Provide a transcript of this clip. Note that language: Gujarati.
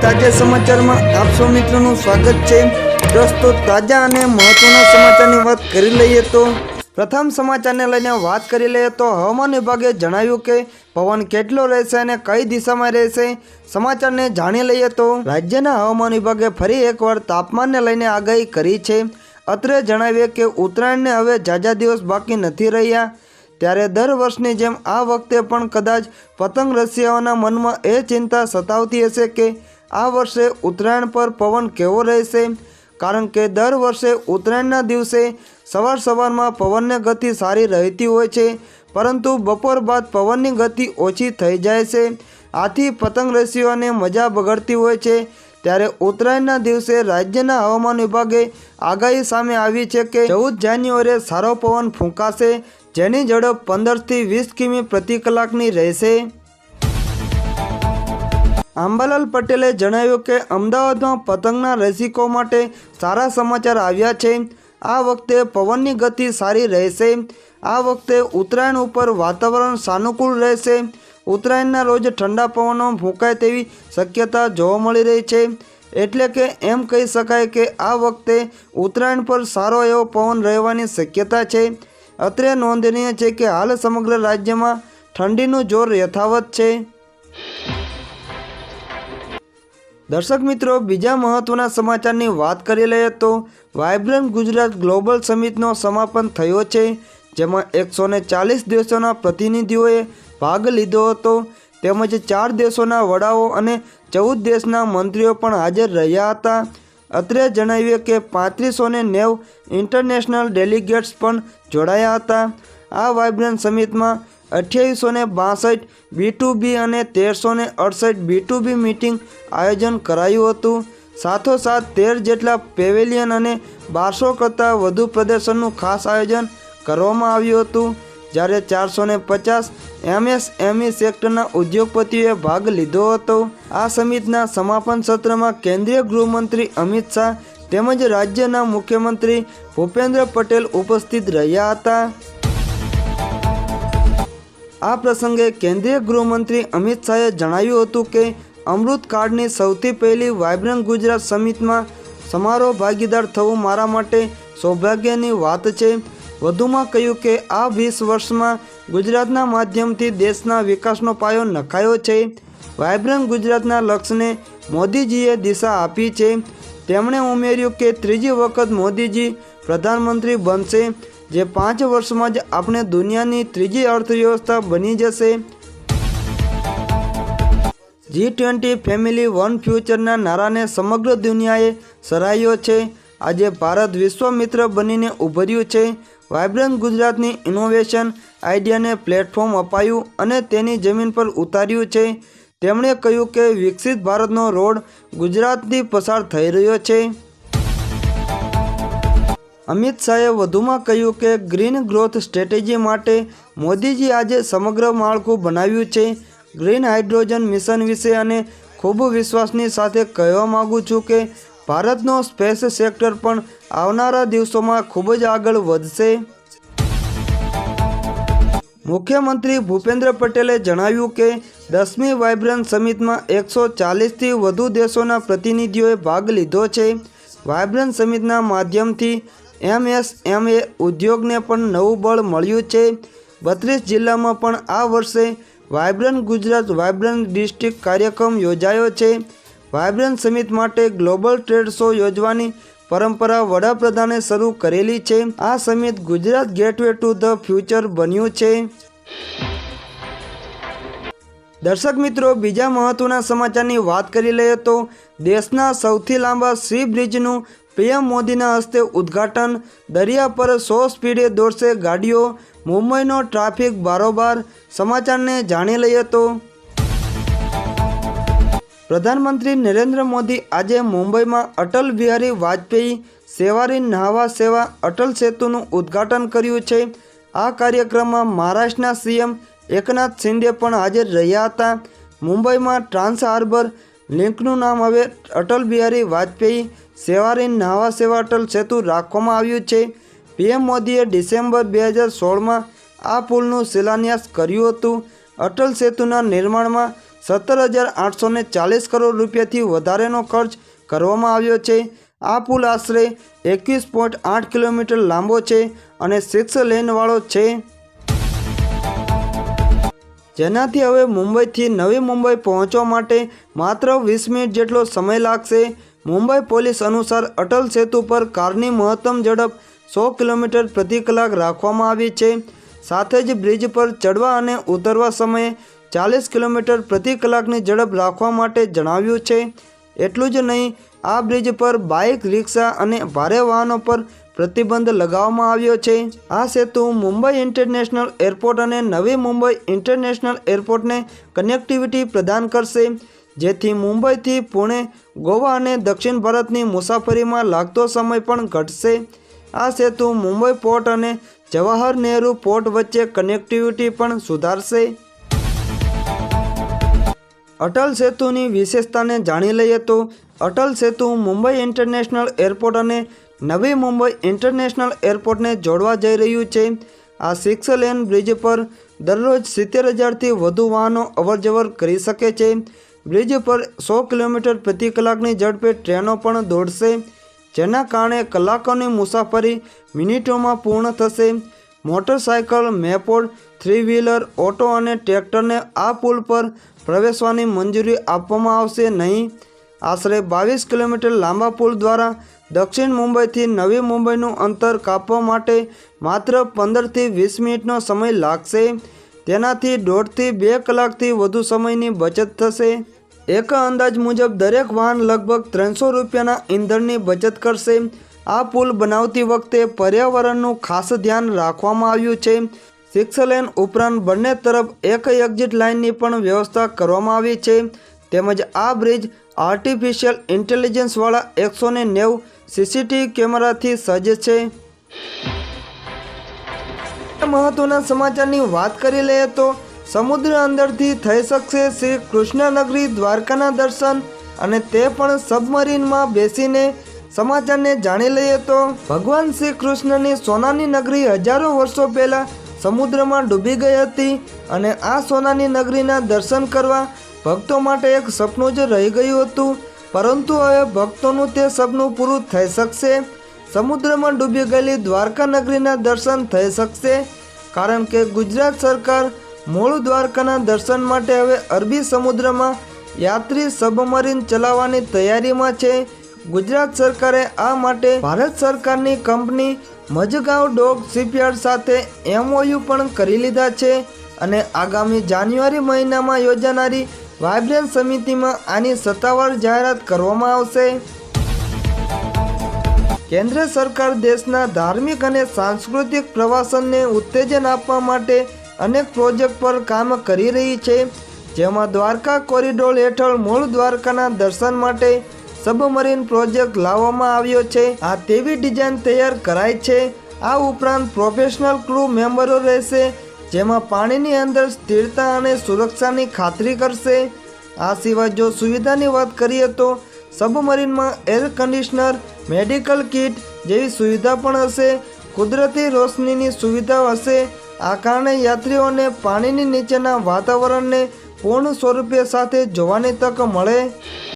તાજા સમાચારમાં આપ સૌ મિત્રોનું સ્વાગત છે। દોસ્તો તાજા અને મહત્વના સમાચારની વાત કરી લઈએ તો પ્રથમ સમાચારને લઈને વાત કરી લઈએ તો હવામાન વિભાગે જણાવ્યું કે પવન કેટલો રહેશે અને કઈ દિશામાં રહેશે। સમાચારને જાણી લઈએ તો રાજ્યના હવામાન વિભાગે ફરી એકવાર તાપમાનને લઈને આગાહી કરી છે। અત્રે જણાવીએ કે ઉત્તરાયણને હવે ઝાઝા દિવસ બાકી નથી રહ્યા, ત્યારે દર વર્ષની જેમ આ વખતે પણ કદાચ પતંગ રસિયાઓના મનમાં એ ચિંતા સતાવતી હશે કે આ વર્ષે ઉત્તરાયણ પર પવન કેવો રહેશે, કારણ કે દર વર્ષે ઉત્તરાયણના દિવસે સવારમાં પવનની ગતિ સારી રહેતી હોય છે, પરંતુ બપોર બાદ પવનની ગતિ ઓછી થઈ જાય છે। આથી પતંગ રસિયાઓને મજા બગડતી હોય છે। ત્યારે ઉત્તરાયણના દિવસે રાજ્યના હવામાન વિભાગે આગાહી સામે આવી છે કે 14 જાન્યુઆરીએ સારો પવન ફૂંકાશે, જેની ઝડપ 15 થી 20 કિમી પ્રતિ કલાકની રહેશે। અંબાલાલ પટેલે જણાવ્યું કે અમદાવાદમાં પતંગના રસિકો માટે સારા સમાચાર આવ્યા છે। આ વખતે પવનની ગતિ સારી રહેશે। આ વખતે ઉત્તરાયણ ઉપર વાતાવરણ સાનુકૂળ રહેશે। ઉત્તરાયણના રોજ ઠંડા પવનો ફૂંકાય તેવી શક્યતા જોવા મળી રહી છે, એટલે કે એમ કહી શકાય કે આ વખતે ઉત્તરાયણ પર સારો એવો પવન રહેવાની શક્યતા છે। અત્રે નોંધનીય છે કે હાલ સમગ્ર રાજ્યમાં ઠંડીનું જોર યથાવત છે। દર્શક મિત્રો, બીજા મહત્વના સમાચારની વાત કરી લઈએ તો વાઇબ્રન્ટ ગુજરાત ગ્લોબલ સમિટનો સમાપન થયો છે, જેમાં 140 દેશોના પ્રતિનિધિઓએ ભાગ લીધો હતો, તેમજ 4 દેશોના વડાઓ અને 14 દેશના મંત્રીઓ પણ હાજર રહ્યા હતા। અત્રે જણાવીએ કે 3590 ઇન્ટરનેશનલ ડેલિગેટ્સ પણ જોડાયા હતા। આ વાઇબ્રન્ટ સમિટમાં 2862 B2B અને 1368 B2B મીટિંગ આયોજન કરાયું હતું। સાથોસાથ 13 જેટલા પેવેલિયન અને 1200 કરતાં વધુ પ્રદર્શનનું ખાસ આયોજન કરવામાં આવ્યું હતું, જ્યારે 450 MSME સેક્ટરના ઉદ્યોગપતિઓએ ભાગ લીધો હતો। આ સમિટના સમાપન સત્રમાં કેન્દ્રીય ગૃહમંત્રી અમિત શાહ તેમજ રાજ્યના મુખ્યમંત્રી ભૂપેન્દ્ર પટેલ ઉપસ્થિત રહ્યા હતા। આ પ્રસંગે કેન્દ્રીય ગૃહમંત્રી અમિત શાહે જણાવ્યું હતું કે અમૃતકાળની સૌથી પહેલી વાઇબ્રન્ટ ગુજરાત સમિટમાં સમારોહ ભાગીદાર થવું મારા માટે સૌભાગ્યની વાત છે। વધુમાં કહ્યું કે આ 20 વર્ષમાં ગુજરાતના માધ્યમથી દેશના વિકાસનો પાયો નખાયો છે। વાઇબ્રન્ટ ગુજરાતના લક્ષ્યને મોદીજીએ દિશા આપી છે। તેમણે ઉમેર્યું કે ત્રીજી વખત મોદીજી પ્રધાનમંત્રી બનશે, જે 5 વર્ષમાં જ આપણે દુનિયાની ત્રીજી અર્થવ્યવસ્થા બની જશે। G20 ફેમિલી વન ફ્યુચરના નારાને સમગ્ર દુનિયાએ સરાહ્યો છે। આજે ભારત વિશ્વ મિત્ર બનીને ઉભર્યું છે। વાઇબ્રન્ટ ગુજરાતની ઇનોવેશન આઈડિયાને પ્લેટફોર્મ અપાયું અને તેની જમીન પર ઉતાર્યું છે। તેમણે કહ્યું કે વિકસિત ભારતનો રોડ ગુજરાતથી પસાર થઈ રહ્યો છે। અમિત શાહે વધુમાં કહ્યું કે ગ્રીન ગ્રોથ સ્ટ્રેટેજી માટે મોદીજી આજે સમગ્ર માળખું બનાવ્યું છે। ગ્રીન હાઇડ્રોજન મિશન વિશે અને ખૂબ વિશ્વાસની સાથે કહેવા માગું છું કે ભારતનો સ્પેસ સેક્ટર પણ આવનારા દિવસોમાં ખૂબ જ આગળ વધશે। મુખ્યમંત્રી ભૂપેન્દ્ર પટેલે જણાવ્યું કે 10મી વાઇબ્રન્ટ સમિટમાં 140થી વધુ દેશોના પ્રતિનિધિઓએ ભાગ લીધો છે। વાઇબ્રન્ટ સમિટના માધ્યમથી MSME ઉદ્યોગને પણ નવું બળ મળ્યું છે। 32 જિલ્લામાં પણ આ વર્ષે વાઇબ્રન્ટ ગુજરાત વાઇબ્રન્ટ ડિસ્ટ્રિક્ટ કાર્યક્રમ યોજાયો છે। વાઇબ્રન્ટ સમિટ માટે ગ્લોબલ ટ્રેડ શો યોજવાની પરંપરા વડાપ્રધાને શરૂ કરેલી છે। આ summit Gujarat gateway to the future બન્યું છે। દર્શક મિત્રો, બીજા મહત્વના સમાચારની વાત કરી લઈએ તો દેશના સૌથી લાંબા સી બ્રિજનું પીએમ મોદીના હસ્તે ઉદ્ઘાટન। દરિયા પર 100 સ્પીડે દોડશે ગાડીઓ, મુંબઈનો ટ્રાફિક બારોબાર। સમાચારને જાણી લઈએ તો પ્રધાનમંત્રી નરેન્દ્ર મોદી આજે મુંબઈમાં અટલ બિહારી વાજપેયી સેવારી ન્હાવા સેવા અટલ સેતુનું ઉદ્ઘાટન કર્યું છે। આ કાર્યક્રમમાં મહારાષ્ટ્રના સીએમ એકનાથ શિંદે પણ હાજર રહ્યા હતા। મુંબઈમાં ટ્રાન્સ હાર્બર લિંકનું નામ હવે અટલ બિહારી વાજપેયી સેવારી ન્હાવા સેવા અટલ સેતુ રાખવામાં આવ્યું છે। પીએમ મોદીએ ડિસેમ્બર 2016માં આ પુલનું શિલાન્યાસ કર્યું હતું। અટલ સેતુના નિર્માણમાં 17,840 કરોડ રૂપિયાથી વધારેનો ખર્ચ કરવામાં આવ્યો છે। આ પુલ આશરે 21.8 કિલોમીટર લાંબો છે અને 6 લેનવાળો છે, જેનાથી હવે મુંબઈથી નવી મુંબઈ પહોંચવા માટે માત્ર 20 મિનિટ જેટલો સમય લાગશે। મુંબઈ પોલીસ અનુસાર અટલ સેતુ પર કારની મહત્તમ ઝડપ 100 કિલોમીટર પ્રતિ કલાક રાખવામાં આવી છે। સાથે જ બ્રિજ પર ચડવા અને ઉતરવા સમયે 40 કિલોમીટર પ્રતિ કલાકની ઝડપ રાખવા માટે જણાવ્યું છે। એટલું જ નહીં, આ બ્રિજ પર બાઇક, રિક્ષા અને ભારે વાહનો પર પ્રતિબંધ લગાવવામાં આવ્યો છે। આ સેતુ મુંબઈ ઇન્ટરનેશનલ એરપોર્ટ અને નવી મુંબઈ ઇન્ટરનેશનલ એરપોર્ટને કનેક્ટિવિટી પ્રદાન કરશે, જેથી મુંબઈથી પુણે, ગોવા અને દક્ષિણ ભારતની મુસાફરીમાં લાગતો સમય પણ ઘટશે। આ સેતુ મુંબઈ પોર્ટ અને જવાહર નહેરુ પોર્ટ વચ્ચે કનેક્ટિવિટી પણ સુધારશે। અટલ સેતુની વિશેષતાને જાણી લઈએ તો અટલ સેતુ મુંબઈ ઇન્ટરનેશનલ એરપોર્ટ અને નવી મુંબઈ ઇન્ટરનેશનલ એરપોર્ટને જોડવા જઈ રહ્યું છે। આ 6 લેન બ્રિજ પર દરરોજ 70,000થી વધુ વાહનો અવરજવર કરી શકે છે। બ્રિજ પર 100 કિલોમીટર પ્રતિ કલાકની ઝડપે ટ્રેનો પણ દોડશે, જેના કારણે કલાકોની મુસાફરી મિનિટોમાં પૂર્ણ થશે। મોટરસાયકલ, મેપોડ, 3 વ્હીલર, ઓટો અને ટ્રેક્ટરને આ પુલ પર પ્રવેશવાની મંજૂરી આપવામાં આવશે નહીં। આશરે 22 કિલોમીટર લાંબા પુલ દ્વારા દક્ષિણ મુંબઈથી નવી મુંબઈનું અંતર કાપવા માટે માત્ર 15થી 20 મિનિટનો સમય લાગશે। તેનાથી 1.5થી 2 કલાકથી વધુ સમયની બચત થશે। એક અંદાજ મુજબ દરેક વાહન લગભગ 300 રૂપિયાના ઈંધણની બચત કરશે। આ પુલ બનાવતી વખતે પર્યાવરણનું ખાસ ધ્યાન રાખવામાં આવ્યું છે। 6 લેન ઉપરાંત બંને તરફ એક એક્ઝિટ લાઇનની પણ વ્યવસ્થા કરવામાં આવી છે, તેમજ આ બ્રિજ આર્ટિફિશિયલ ઇન્ટેલિજન્સવાળા 190 સીસીટીવી કેમેરાથી સજ્જ છે। મહત્વના સમાચારની વાત કરી લઈએ તો સમુદ્ર અંદરથી થઈ શકશે શ્રી કૃષ્ણનગરી દ્વારકાના દર્શન, અને તે પણ સબમરીનમાં બેસીને। સમાચારને જાણી લઈએ તો ભગવાન શ્રી કૃષ્ણની સોનાની નગરી હજારો વર્ષો પહેલા સમુદ્રમાં ડૂબી ગઈ હતી, અને આ સોનાની નગરીના દર્શન કરવા ભક્તો માટે એક સપનું જ રહી ગયું હતું, પરંતુ હવે ભક્તોનું તે સપનું પૂરું થઈ શકશે। સમુદ્રમાં ડૂબી ગયેલી દ્વારકા નગરીના દર્શન થઈ શકશે, કારણ કે ગુજરાત સરકાર મૂળ દ્વારકાના દર્શન માટે હવે અરબી સમુદ્રમાં યાત્રી સબમરીન ચલાવવાની તૈયારીમાં છે। ગુજરાત સરકારે આ માટે ભારત સરકારની કંપની મઝગાંવ ડોક શિપયાર્ડ સાથે MOU પણ કરી લીધા છે, અને આગામી જાન્યુઆરી મહિનામાં યોજાનારી વાઇબ્રન્ટ સમિતિમાં આની સત્તાવાર જાહેરાત કરવામાં આવશે। કેન્દ્ર સરકાર દેશના ધાર્મિક અને સાંસ્કૃતિક પ્રવાસનને ઉત્તેજન આપવા માટે અનેક પ્રોજેક્ટ પર કામ કરી રહી છે, જેમાં દ્વારકા કોરિડોર હેઠળ મૂળ દ્વારકાના દર્શન માટે સબમરીન પ્રોજેક્ટ લાવવામાં આવ્યો છે। આ તેવી ડિઝાઇન તૈયાર કરાઈ છે। આ ઉપરાંત પ્રોફેશનલ ક્રૂ મેમ્બરો રહેશે, જેમાં પાણીની અંદર સ્થિરતા અને સુરક્ષાની ખાતરી કરશે। આ સિવાય જો સુવિધાની વાત કરીએ તો સબમરીનમાં એર કન્ડિશનર, મેડિકલ કિટ જેવી સુવિધા પણ હશે। કુદરતી રોશનીની સુવિધા હશે। આ કારણે યાત્રીઓને પાણીની નીચેના વાતાવરણને પૂર્ણ સ્વરૂપે સાથે જોવાની તક મળે।